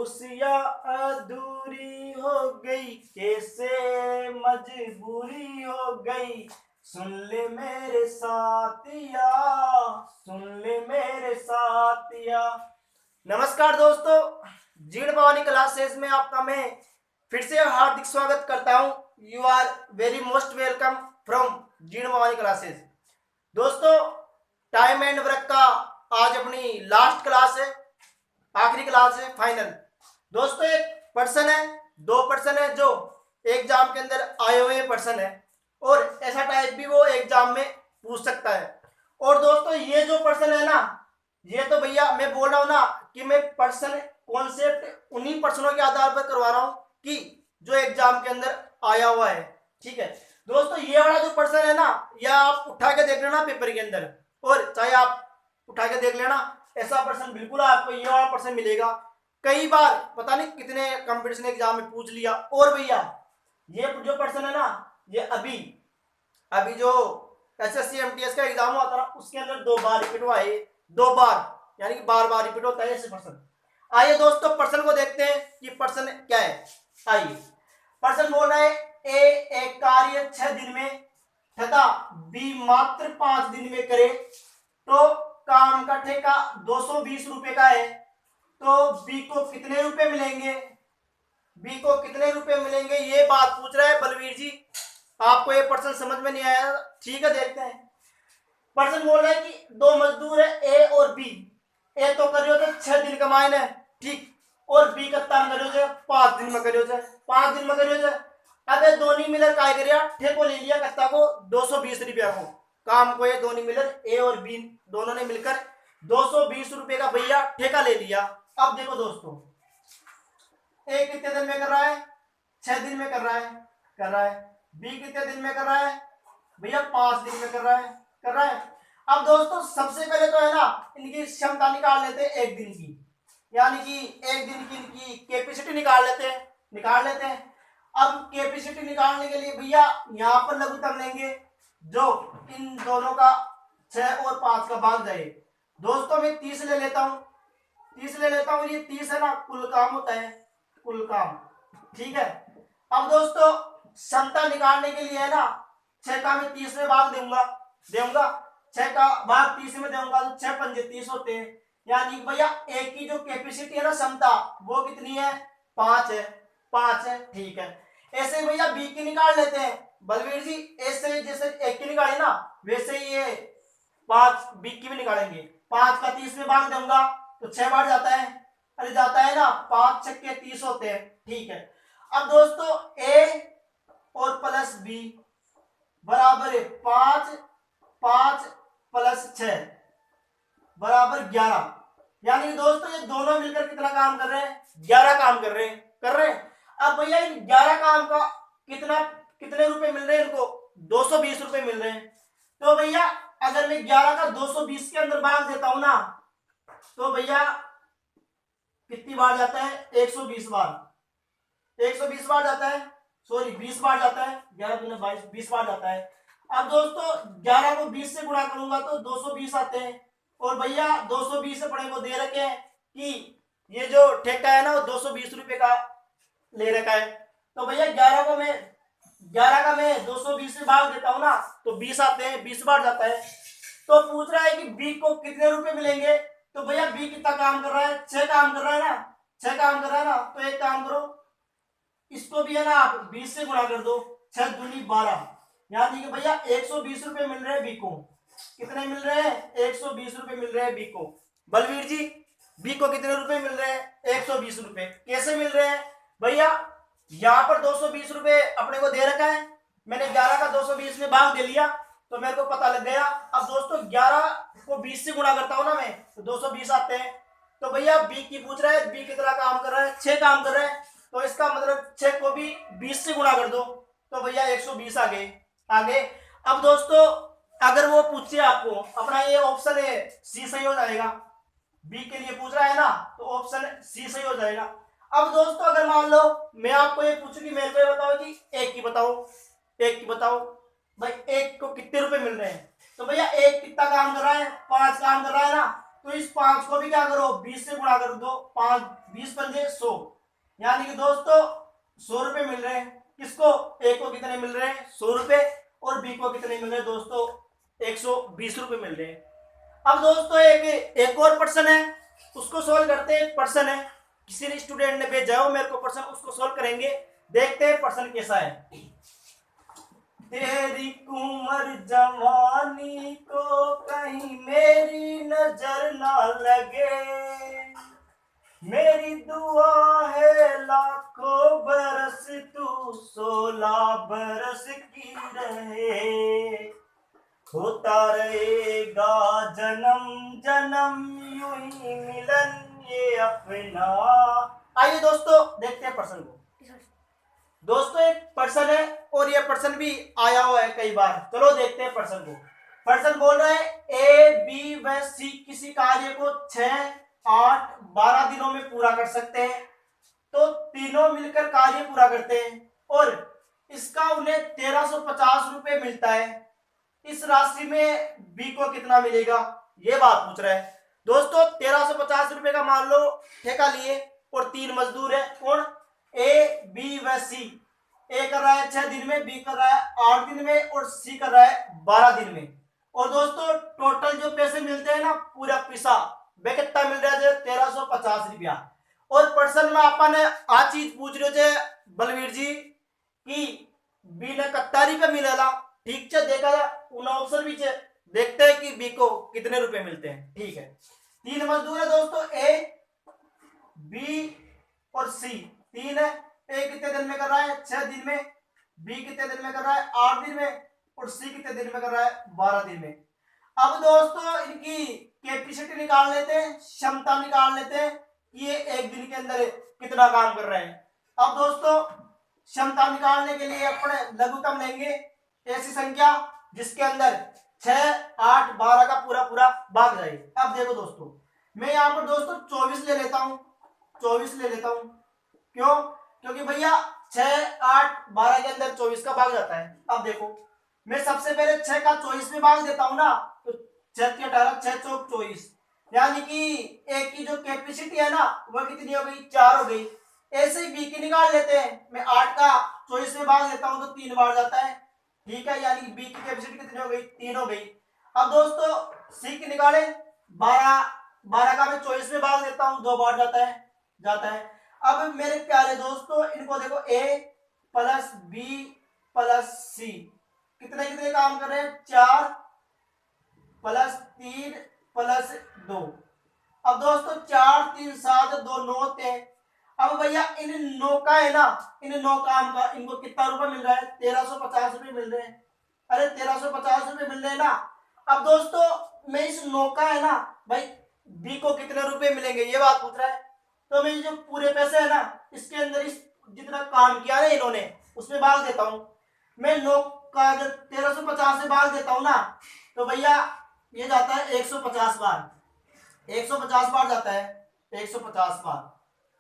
खुशियाँ अधूरी हो गई, कैसे मजबूरी हो गई। सुन ले मेरे साथिया, सुन ले मेरे साथिया। नमस्कार दोस्तों, जीण भवानी क्लासेस में आपका मैं फिर से हार्दिक स्वागत करता हूं। You are very most welcome from Jeen Bhavani classes. दोस्तों, टाइम एंड वर्क का आज अपनी लास्ट क्लास है, आखिरी क्लास है, फाइनल। दोस्तों, एक पर्सन है, दो पर्सन है जो एग्जाम के अंदर आए हुए पर्सन है, और ऐसा टाइप भी वो एग्जाम में पूछ सकता है। और दोस्तों, ये जो पर्सन है ना, ये तो भैया मैं बोल रहा हूँ ना कि मैं पर्सन कॉन्सेप्ट उन्हीं पर्सनों के आधार पर करवा रहा हूँ कि जो एग्जाम के अंदर आया हुआ है। ठीक है दोस्तों, ये वाला जो पर्सन है ना, या आप उठा के देख लेना पेपर के अंदर, और चाहे आप उठा के देख लेना, ऐसा पर्सन बिल्कुल आपको ये वाला पर्सन मिलेगा। कई बार पता नहीं कितने कंपटीशन एग्जाम में पूछ लिया। और भैया ये जो पर्सन है ना, ये अभी अभी जो एसएससी एमटीएस का एग्जाम हुआ था ना, उसके अंदर 2 बार रिपीट हुआ है। 2 बार यानी कि बार बार रिपीट होता है ऐसे पर्सन। आइए दोस्तों, पर्सन को देखते हैं कि पर्सन क्या है। आइए, पर्सन बोल रहा है ए एक कार्य 6 दिन में तथा बी मात्र 5 दिन में करे तो काम का ठेका 220 रुपए का है, तो बी को कितने रुपए मिलेंगे। बी को कितने रुपए मिलेंगे, ये बात पूछ रहा है बलवीर जी। आपको ये पर्सन समझ में नहीं आया? ठीक है, देखते हैं। पर्सन बोल रहा है कि 2 मजदूर है ए और बी। ए तो करियो थे 6 दिन कमाए ने, ठीक, और बी कत्ता में करियो थे 5 दिन में करियो थे, 5 दिन में करियो थे। अबे दोनों मिलर काय करिया, ठेको ले लिया कत्ता को 220 रुपया को। काम को ये दोनों मिलर ए और बी दोनों ने मिलकर 220 रुपए का भैया ठेका ले लिया। अब देखो दोस्तों, ए कितने दिन में कर रहा है? 6 दिन में कर रहा है। बी कितने दिन में कर रहा है? भैया 5 दिन में कर रहा है। अब दोस्तों, सबसे पहले तो है ना, इनकी क्षमता निकाल लेते हैं 1 दिन की, यानी कि 1 दिन की इनकी कैपेसिटी निकाल लेते हैं। अब कैपेसिटी निकालने के लिए भैया यहाँ पर लघुत्तम लेंगे जो इन दोनों का 6 और 5 का भाग जाए। दोस्तों, मैं 30 ले लेता हूँ। ये 30 है ना, कुल काम होता है, कुल काम। ठीक है। अब दोस्तों, क्षमता निकालने के लिए है ना, 6 का मैं 30 में भाग दूंगा 6 का भाग 30 में दूंगा तो 6 पंजे 30 होते हैं। यानी भैया एक की जो कैपेसिटी है ना, क्षमता, वो कितनी है? 5 है। ठीक है। ऐसे भैया बी की निकाल लेते हैं बलवीर जी। ऐसे जैसे एक की निकाली ना, वैसे ही ये 5 बी की भी निकालेंगे। 5 का 30 में भाग दूंगा तो 6 बार जाता है, अरे जाता है ना, 5 छक्के 30 होते हैं। ठीक है। अब दोस्तों, ए और प्लस बी बराबर है 5 प्लस 6 बराबर 11। यानी दोस्तों, ये दोनों मिलकर कितना काम कर रहे हैं? 11 काम कर रहे हैं। अब भैया इन 11 काम का कितने रुपए मिल रहे हैं इनको? 220 रुपए मिल रहे हैं। तो भैया अगर मैं 11 का 220 के अंदर भाग देता हूं ना, तो भैया कितनी बार जाता है? 120 बार जाता है, सॉरी 20 बार जाता है। 11 दूनी 22, 20 बार जाता है। अब दोस्तों, 11 को 20 से गुणा करूंगा तो 220 आते हैं। और भैया 220 अपने को दे रखे हैं कि ये जो ठेका है ना, वो 220 रुपए का ले रखा है। तो भैया 11 का मैं 220 से भाग देता हूं ना, तो 20 आते हैं, 20 बार जाता है। तो पूछ रहा है कि बी को कितने रुपए मिलेंगे। तो भैया बी कितना काम कर रहा है? 6 काम कर रहा है ना, तो एक काम करो, इसको भी है ना आप 20 से गुणा कर दो, 6 दूनी 12। यानी कि भैया 120 रुपए मिल रहे हैं बी को। कितने मिल रहे हैं? 120 रुपए मिल रहे हैं बी को। बलवीर जी, बी को कितने रुपए मिल रहे हैं? 120 रुपए। कैसे मिल रहे हैं भैया? यहाँ पर 220 रुपए अपने को दे रखा है, मैंने 11 का 220 में भाग दे लिया तो मेरे को पता लग गया। अब दोस्तों, 11 को 20 से गुणा करता हूं ना मैं, तो 220 आते हैं। तो भैया बी की पूछ रहा है, बी कितना काम कर रहा है? 6 काम कर रहा है। तो इसका मतलब 6 को भी 20 से गुणा कर दो, तो भैया 120 आगे। अब दोस्तों, अगर वो पूछे आपको, अपना ये ऑप्शन है सी सही हो जाएगा। बी के लिए पूछ रहा है ना, तो ऑप्शन सी सही हो जाएगा। अब दोस्तों, अगर मान लो मैं आपको ये पूछूं कि मेरे को ये बताओ कि एक की बताओ भाई, एक को कितने रुपए मिल रहे हैं। तो भैया एक कितना काम कर रहा है? 5 काम कर रहा है ना, तो इस 5 को भी क्या करो 20 से गुणा कर दो, 5 20 पंजे 100, यानी कि दोस्तों 100 रुपए मिल रहे हैं। किसको, ए को कितने मिल रहे हैं 100 रुपए, और बी को कितने मिल रहे हैं दोस्तों 120 रुपए मिल रहे हैं। अब दोस्तों एक और प्रश्न है, उसको सोल्व करते हैं। प्रश्न है किसी ने स्टूडेंट ने भेजा हो मेरे को प्रश्न, उसको सोल्व करेंगे, देखते हैं प्रश्न कैसा है। तेरी कुमर जवानी को कहीं मेरी नजर ना लगे, मेरी दुआ है लाखों बरस तू 16 बरस की रहे, होता रहेगा जन्म जन्म यूं ही मिलन ये अपना। आइए दोस्तों देखते हैं प्रश्न को। दोस्तों एक प्रश्न है और ये प्रश्न भी आया हुआ है कई बार, चलो देखते हैं प्रश्न को। प्रश्न बोल रहा है ए बी व सी किसी कार्य को 6 8 12 दिनों में पूरा कर सकते हैं, तो तीनों मिलकर कार्य पूरा करते हैं और इसका उन्हें 1350 रुपए मिलता है। इस राशि में बी को कितना मिलेगा, ये बात पूछ रहा है। दोस्तों 1350 रुपए का मान लो ठेका लिए और 3 मजदूर है, कौन, ए बी व सी। ए कर रहा है 6 दिन में, बी कर रहा है 8 दिन में और सी कर रहा है 12 दिन में। और दोस्तों टोटल जो पैसे मिलते हैं ना पूरा पैसा वे कितना मिल रहा है 1350 रुपया। और प्रश्न में अपन आ चीज पूछ रहे थे बलवीर जी कि बी ने कितना रुपया मिलेगा, ठीक है देखा उन ऑप्शन भी देखते हैं कि बी को कितने रुपए मिलते हैं। ठीक है 3 मजदूर है दोस्तों, ए बी और सी, 3 है। ए कितने दिन में कर रहा है 6 दिन में, बी कितने दिन में कर रहा है 8 दिन में और सी कितने दिन में कर रहा है 12 दिन में। अब दोस्तों इनकी कैपेसिटी निकाल लेते हैं, क्षमता निकाल लेते हैं कि ये एक दिन के अंदर कितना काम कर रहे हैं। अब दोस्तों क्षमता निकालने के लिए अपने लघुत्तम लेंगे ऐसी संख्या जिसके अंदर 6 8 12 का पूरा पूरा भाग जाए। अब देखो दोस्तों मैं यहाँ पर दोस्तों 24 ले लेता हूँ, 24 ले लेता हूँ, क्यों, क्योंकि भैया 6 8 12 के अंदर 24 का भाग जाता है। अब देखो मैं सबसे पहले 6 का 24 में भाग देता हूं ना, तो 6 के 18 6 चौक 24, यानी कि एक की जो कैपेसिटी है ना वह कितनी हो गई 4 हो गई। ऐसे ही बी की निकाल लेते हैं, मैं 8 का 24 में भाग देता हूं तो 3 बार जाता है, ठीक है, यानी कि बी की कैपेसिटी कितनी हो गई 3 हो गई। अब दोस्तों सी की निकाले 12 का मैं 24 में भाग देता हूं 2 बार जाता है। अब मेरे प्यारे दोस्तों इनको देखो ए प्लस बी प्लस सी कितने कितने काम कर रहे हैं 4 प्लस 3 प्लस 2। अब दोस्तों 4 3 7 2 9 थे। अब भैया इन 9 का है ना, इन 9 काम का इनको कितना रुपए मिल रहा है 1350 रुपए मिल रहे हैं। अरे 1350 रुपए मिल रहे हैं ना। अब दोस्तों मैं इस 9 का है ना भाई बी को कितने रुपए मिलेंगे ये बात पूछ रहा है, तो मैं जो पूरे पैसे है ना इसके अंदर इस जितना काम किया है इन्होंने उसमें भाग देता हूं। मैं 9 का अगर 1350 से भाग देता हूं ना तो भैया ये जाता है 150 बार, 150 बार जाता है 150 बार।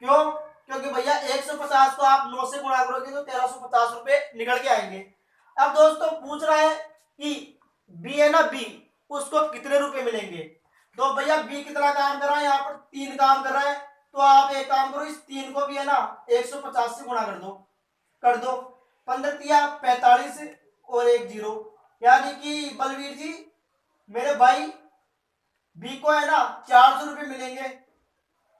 क्यों, क्योंकि भैया 150 को आप 9 से गुणा करोगे तो 1350 रुपए निकल के आएंगे। अब दोस्तों पूछ रहा है कि बी है ना, बी उसको कितने रुपए मिलेंगे, तो भैया बी कितना काम कर रहा है यहाँ पर 3 काम कर रहा है, तो आप एक काम करो इस 3 को भी है ना 150 से गुणा कर दो 15 तिया 45 और 1 0, यानी कि बलवीर जी मेरे भाई बी को है ना 400 रुपए मिलेंगे।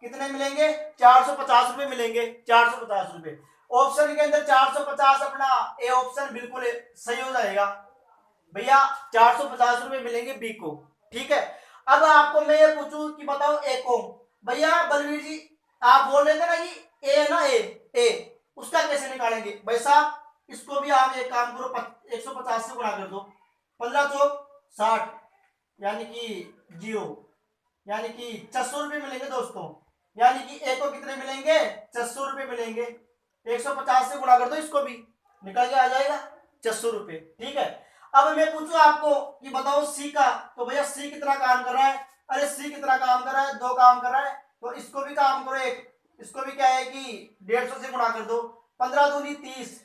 कितने मिलेंगे 450 रुपए मिलेंगे, 450 रुपए। ऑप्शन के अंदर 450 अपना ए ऑप्शन बिल्कुल सही हो जाएगा भैया, 450 रुपए मिलेंगे बी को। ठीक है अब आपको मैं ये पूछूं कि बताओ ए को, भैया बलवीर जी आप बोल रहे थे ना कि ए है ना ए उसका कैसे निकालेंगे भाई साहब, इसको भी आप एक काम करो 150 से गुणा कर दो, 15 चौक 60 यानी कि 0, यानी कि 600 रुपए मिलेंगे दोस्तों, यानी कि ए को कितने मिलेंगे 600 रुपए मिलेंगे। 150 से गुणा कर दो इसको भी निकल के आ जाएगा 600 रुपए। ठीक है अब मैं पूछूं आपको कि बताओ सी का, तो भैया सी कितना काम कर रहा है, अरे सी कितना काम कर रहा है 2 काम कर रहा है, तो इसको भी काम करो एक, इसको भी क्या है कि 150 से गुणा कर दो, 15 दूनी 30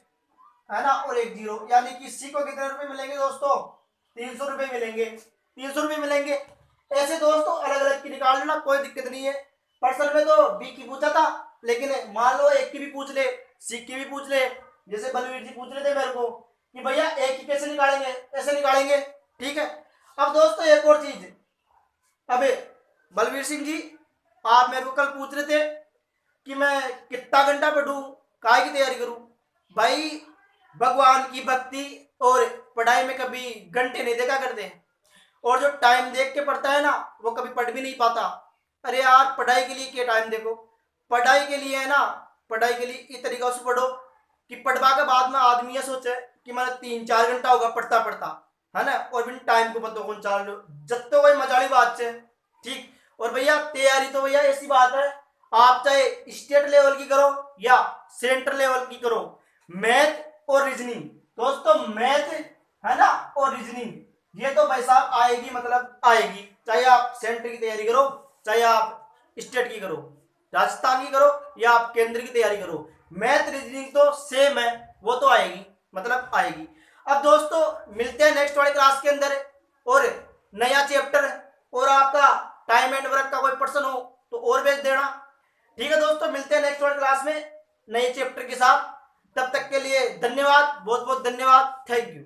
है ना और 1 0, यानी कि सी को कितने रुपए मिलेंगे दोस्तों 300 रुपए मिलेंगे, 300 रुपए मिलेंगे। ऐसे दोस्तों अलग अलग की निकाल लेना, कोई दिक्कत नहीं है। पर्सन में तो बी की पूछा था, लेकिन मान लो एक की भी पूछ ले, सी की भी पूछ ले। जैसे बलवीर जी पूछ रहे थे मेरे को कि भैया एक की कैसे निकालेंगे, ऐसे निकालेंगे, ठीक है। अब दोस्तों एक और चीज, अबे बलवीर सिंह जी, आप मेरे को कल पूछ रहे थे कि मैं कितना घंटा पढ़ूं, काय की तैयारी करूं। भाई भगवान की भक्ति और पढ़ाई में कभी घंटे नहीं देखा करते, और जो टाइम देख के पढ़ता है ना वो कभी पढ़ भी नहीं पाता। अरे यार पढ़ाई के लिए क्या टाइम देखो, पढ़ाई के लिए है ना, पढ़ाई के लिए इस तरीका से पढ़ो कि पढ़वा के बाद में आदमी ये सोचे कि मैंने 3-4 घंटा होगा पढ़ता पढ़ता, है ना, और बिन टाइम को पता कौन चाल लो जब तो कोई मजाली बात है, ठीक। और भैया तैयारी तो भैया ऐसी बात है, आप चाहे स्टेट लेवल की करो या सेंटर लेवल की करो, मैथ और रीजनिंग, दोस्तों मैथ है ना और रीजनिंग ये तो भाई साहब आएगी, मतलब आएगी, चाहे आप सेंटर की तैयारी करो, चाहे आप स्टेट की करो, राजस्थान की करो या आप केंद्र की तैयारी करो, मैथ रीजनिंग तो सेम है, वो तो आएगी, मतलब आएगी। अब दोस्तों मिलते हैं नेक्स्ट वाले क्लास के अंदर, और नया चैप्टर और आपका टाइम एंड वर्क का कोई प्रश्न हो तो और भेज देना, ठीक है दोस्तों। मिलते हैं नेक्स्ट वाले क्लास में नए चैप्टर के साथ, तब तक के लिए धन्यवाद, बहुत बहुत धन्यवाद, थैंक यू।